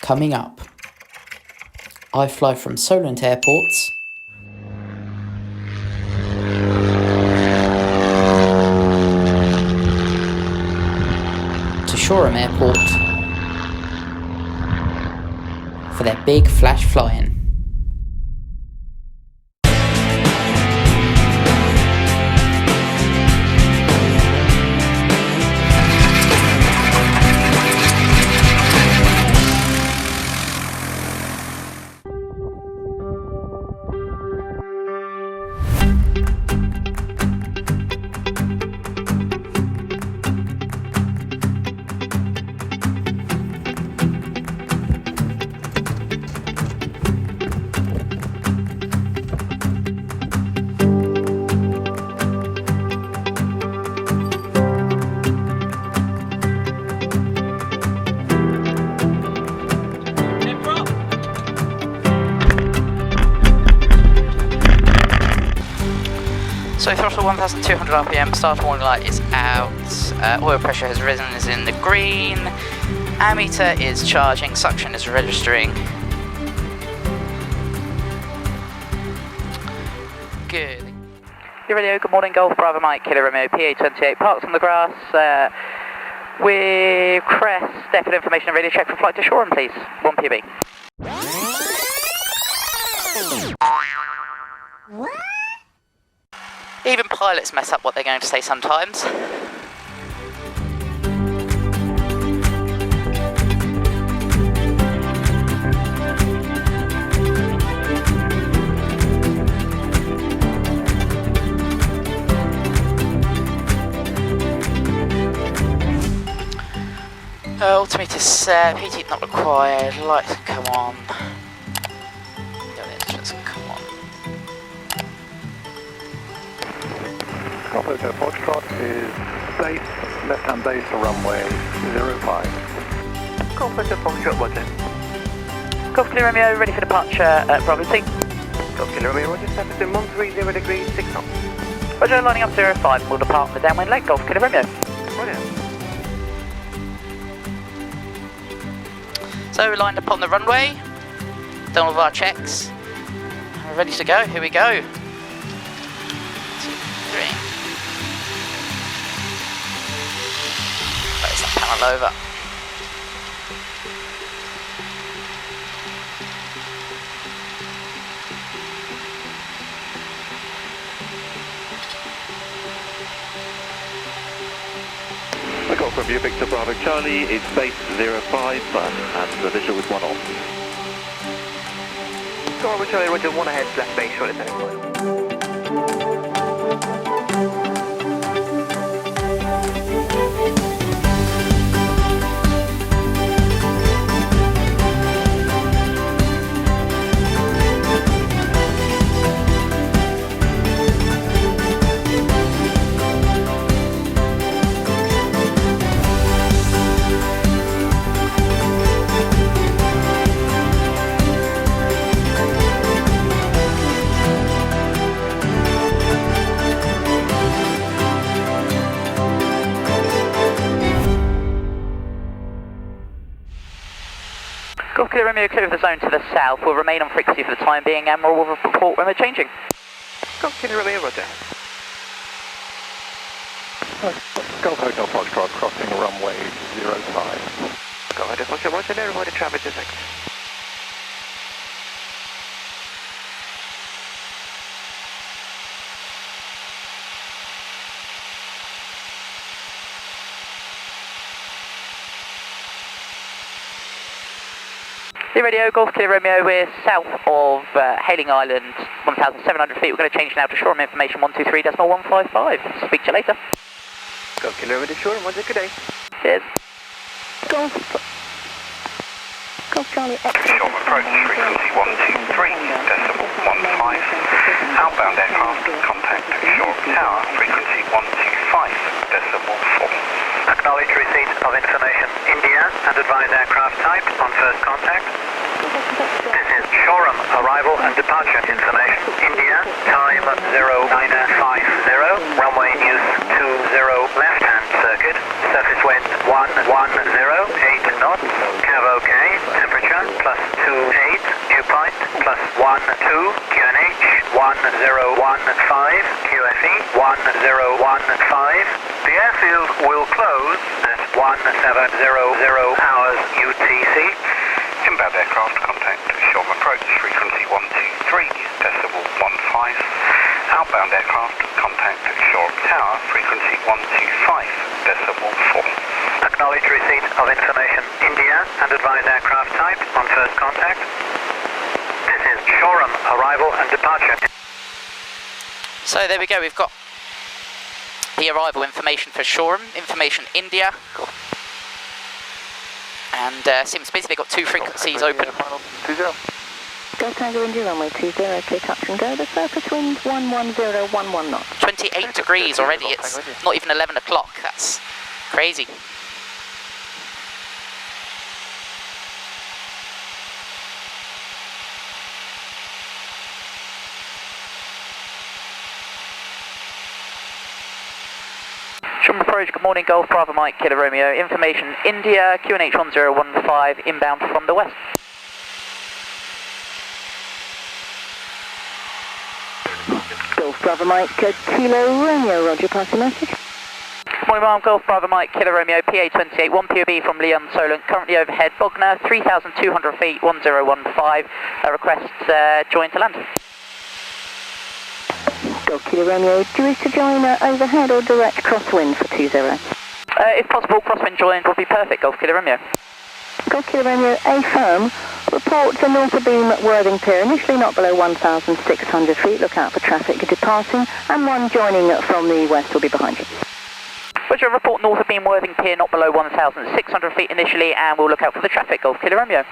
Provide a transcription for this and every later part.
Coming up, I fly from Solent Airport to Shoreham Airport for their big flash fly-in. So throttle 1200 RPM, starter warning light is out, oil pressure has risen, is in the green, ammeter is charging, suction is registering. Good. Your radio, good morning, Golf Bravo Mike, Kilo Romeo, PA28, parks on the grass, with crest, definite information and radio check for flight to Shoreham please, 1 PB. Even pilots mess up what they're going to say sometimes. Altimeter set, PT not required, lights come on. The engines come on. Golf Hotel Foxtrot is base, left-hand base for runway 05. Golf Hotel Foxtrot, Roger. Golf Kilo Romeo, ready for departure at Bravo C. Golf Kilo Romeo, Roger, surface in 130 degrees, 6 knots. Roger, lining up 05, we'll depart on the downwind leg, Golf Kilo Romeo. Roger. So we're lined up on the runway, done all of our checks, and we're ready to go, here we go. 2, 3. Place that panel over. The Golf Romeo Victor Bravo Charlie is base 05 and the visual is 1 off. Golf Bravo Charlie, Roger, 1 ahead, left base, short at 10. Golf Kilo Romeo, clear of the zone to the south. We'll remain on frequency for the time being and we'll report when we're changing. Golf Kilo Romeo, Roger. Golf Hotel Foxtrot crossing runway 05. Golf Hotel Foxtrot, Roger, no avoided traffic detect. The radio, Golf Kilo Romeo, we're south of Hailing Island, 1,700 feet. We're going to change now to Shoreham information 123.155. Speak to you later. Golf Kilo Romeo to Shoreham, good day. Cheers. Golf Charlie X. Shoreham approach, frequency 123.15. Outbound aircraft, contact Shoreham Tower, frequency 125.4. Acknowledge receipt of information India and advise aircraft type on first contact. This is Shoreham arrival and departure information. India, time 0950, runway use 20 left-hand circuit, surface wind 110, 8 knots, cav OK, temperature plus 28, dew point, plus 12, QNH, 1015, QFE, 1015. The airfield will close at 1700 hours UTC. Inbound aircraft contact Shoreham approach, frequency 123.15. Outbound aircraft contact Shoreham Tower, frequency 125.4. Acknowledge receipt of information India and advise aircraft type on first contact. This is Shoreham arrival and departure. So there we go, we've got the arrival information for Shoreham, information India. And seems basically got two frequencies open. Go Tango India, runway 20, clear touch and go. The surface wind 110, 11 knots. 28 degrees already, it's not even 11 o'clock, that's crazy. Shoreham approach, good morning, Golf Bravo Mike, Kilo Romeo, information India, QNH 1015, inbound from the west. Golf Bravo Mike, Kilo Romeo, roger, passing message. Good morning, Ma'am, Golf Bravo Mike, Kilo Romeo, PA28, 1 POB from Lee-on-Solent, currently overhead, Bognor, 3,200 feet, 1015, request join to land. Golf Kilo Romeo, do you wish to join overhead or direct crosswind for 20? If possible, crosswind joined would be perfect, Golf Kilo Romeo. Golf Kilo Romeo, A firm, report to north of beam at Worthing Pier, initially not below 1,600 feet, look out for traffic departing, and one joining from the west will be behind you. Roger, report north of beam Worthing Pier, not below 1,600 feet initially, and we'll look out for the traffic, Golf Kilo Romeo.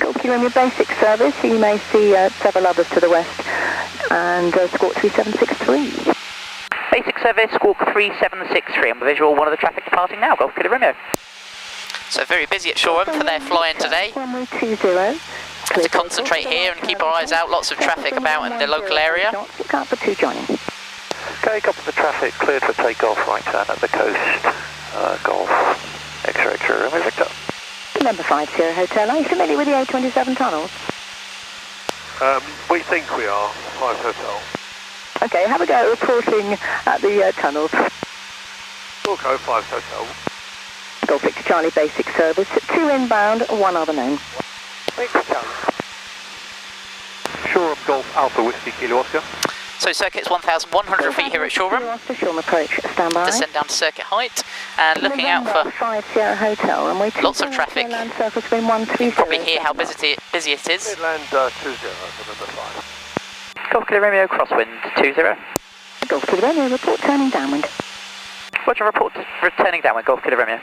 Golf Kilo Romeo, basic service, you may see several others to the west, and Squawk 3763. Basic service, Squawk 3763, on the visual, one of the traffic departing now, Golf Kilo Romeo. So very busy at Shoreham for their flying today. Runway 20. Have to concentrate here and keep our eyes out, lots of traffic about in the local area. Look out for 2 joining. Okay, copy the traffic, cleared for takeoff, right turn at the coast, Golf, X-ray, Romeo Victor. Number 50 Hotel, are you familiar with the A27 tunnels? We think we are, 5 Hotel. Okay, have a go at reporting at the tunnels. We'll go 5 Hotel. Golf Victor Charlie basic service, 2 inbound, 1 other known. Thanks, Charlie. Shoreham Golf Alpha Whiskey Kilo Oscar. So circuit's 1,100 feet here at Shoreham. Shoreham approach, stand by. Descend down to circuit height and looking out for 5 Sierra Hotel, runway 20, lots of traffic. land surface wind 130. You can probably hear how busy it is. Midland 20, November 5. Golf Kilo Romeo, crosswind 20. Golf Kilo Romeo, report turning downwind. Roger, report returning downwind, Golf Kilo Romeo.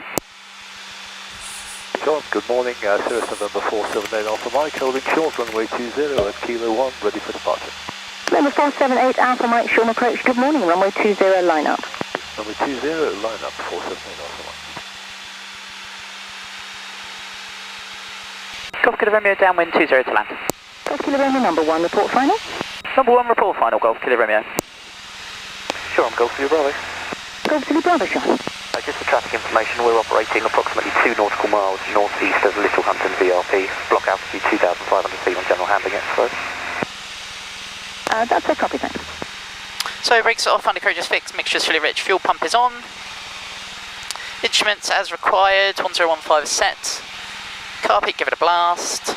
John, good morning, Cirrus November 478 Alpha Mike, holding short, runway 20 at Kilo 1, ready for departure. Number 478 Alpha Mike, Shoreham approach, good morning, runway 20, line up. Runway 20, line up, 478 Alpha Mike. Golf Kilo Romeo, downwind 20 to land. Golf Kilo Romeo, number 1, report final. Number 1, report final, Golf Kilo Romeo. Sure, I'm Golf Kilo Bravo. Golf Kilo Bravo, Sean. Just for traffic information, we're operating approximately 2 nautical miles northeast of Little Hunton VRP, block altitude 2,500 feet on general handling exercise. That's a copy, thanks. So brakes are off, undercarriage is fixed, mixture's fully rich, fuel pump is on. Instruments as required, 1015 is set. Carpet, give it a blast.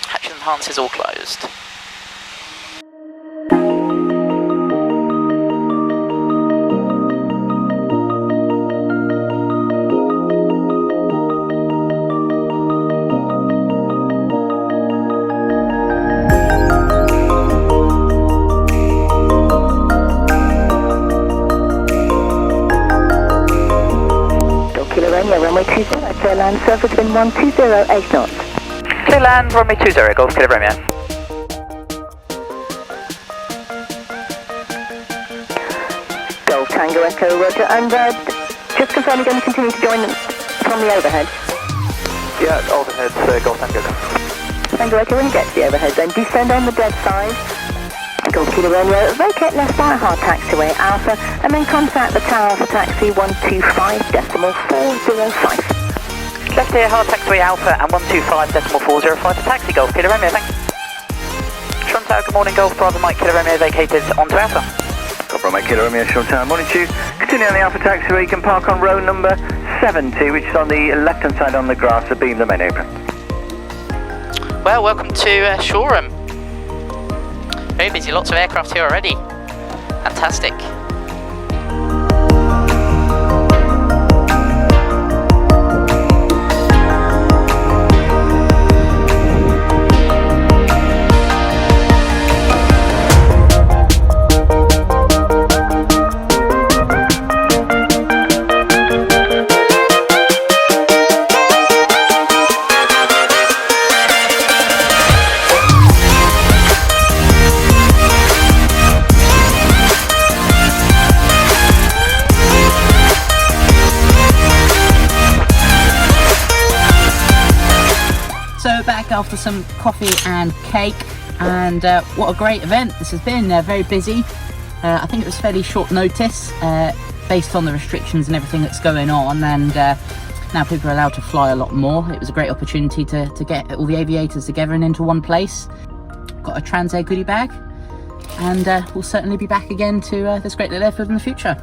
Hatches and harnesses all closed. Runway 20, clear land, surface wind 1208 knots. Clear land, runway 20, Golf Kilo Romeo. Golf Tango Echo, roger, and just confirm you're going to continue to join them from the overhead. Yeah, overhead, Golf Tango. Tango Echo, when you get to the overhead then, descend on the dead side. Golf Kilo Romeo, vacate left by a hard taxiway Alpha, and then contact the tower for taxi 125.405. Left here, hard taxiway Alpha and 125.405 for taxi, Golf Kilo Romeo, thanks. Shoreham Tower, good morning, Golf Bravo Mike Kilo Romeo vacated onto Alpha. Golf Bravo Mike Kilo Romeo, Shoreham Tower, morning to you. Continue on the Alpha taxiway, you can park on row number 70, which is on the left-hand side on the grass, the beam, the main apron. Well, welcome to Shoreham. Very busy, lots of aircraft here already. Fantastic. So back after some coffee and cake, and what a great event this has been. Very busy. I think it was fairly short notice based on the restrictions and everything that's going on, and now people are allowed to fly a lot more. It was a great opportunity to get all the aviators together and into one place. Got a Transair goodie bag, and we'll certainly be back again to this great little airfield in the future.